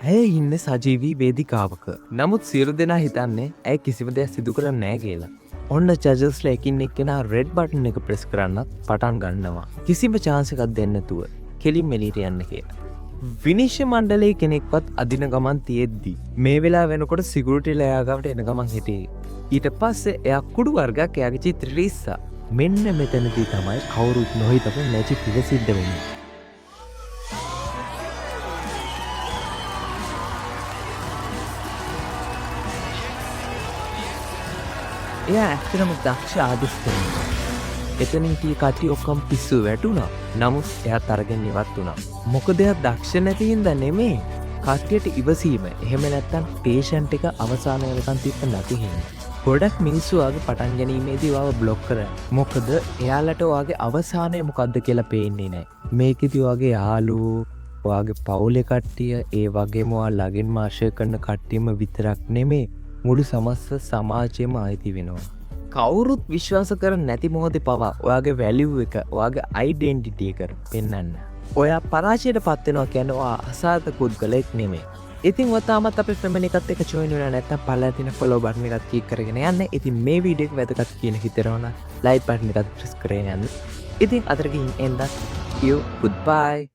ඇය ඉන්න සජීවී වේදිකාවක. නමුත් සියලු දෙනා හිතන්නේ ඇය කිසිම දෙයක් සිදු කරන්නේ නැහැ කියලා. ඔන්න ජජස්ලා එකින් එක්කෙනා රෙඩ් බටන් එක ප්‍රෙස් කරන්නත් පටන් ගන්නවා. කිසිම chance එකක් දෙන්නේ නැතුව කෙලින් එළියට යන්න කියලා. විනිශ්චය මණ්ඩලයේ කෙනෙක්වත් අදින ගමන් තියෙද්දි මේ වෙලාව වෙනකොට සිකියුරිටිලා එයා ගාවට එන ගමන් හිටියේ. ඊට පස්සේ එයා කුඩු වර්ගයක් එයාගේ චිත්‍රෙට ඉස්සා. මෙන්න මෙතනදී තමයි කවුරුත් නොහිතපු මැජික් එක සිද්ධ වෙන්නේ. එයා ඇත්තටම දක්ෂ ආදිස්තෙනෙක්. එතනින් කී කටි ඔක්කොම පිස්සු වැටුණා. නමුත් එයාත් අරගෙන ඉවත් වුණා. මොකද එයා දක්ෂ නැති හින්දා නෙමෙයි. කට්ටියට ඉවසීම. එහෙම නැත්තම් පේෂන්ට් එක අවසාන වෙනකන් තියන්න නැති හින්දා. ගොඩක් මිනිස්සු ආගේ පටන් ගැනීමේදී වාව බ්ලොක් කරා. මොකද එයාලට වාගේ අවසානය මොකද්ද කියලා පේන්නේ නැහැ. මේකෙදි වාගේ යාළුවෝ වාගේ පවුලේ කට්ටිය ඒ වගේම වා ළඟින්ම ආශ්‍රය කරන කට්ටියම විතරක් නෙමෙයි මුළු සමස්ත සමාජයම ආйти වෙනවා. කවුරුත් විශ්වාස කරන්නේ නැති මොහොතේ පවා ඔයාගේ වැලියු එක, ඔයාගේ ඩෙන්ටිටි එක පෙන්වන්න. ඔයා පරාජයට පත් වෙනවා කියන්නේ ඔයා අසාර්ථක පුද්ගලෙක් නෙමෙයි. ඉතින් ඔයාමත් අපේ ෆැමිලි එකත් එක්ක ජොයින් වෙනවා නැත්නම් පල්ලා තියෙන ෆලෝ බටන් එකත් ක්ලික් කරගෙන යන්න. ඉතින් මේ වීඩියෝ එක වැදගත් කියන හිතනවා නම් ලයික් බටන් එකත් ප්‍රෙස් කරගෙන යන්න. ඉතින් අතර ගිහින් එන්න. you goodbye.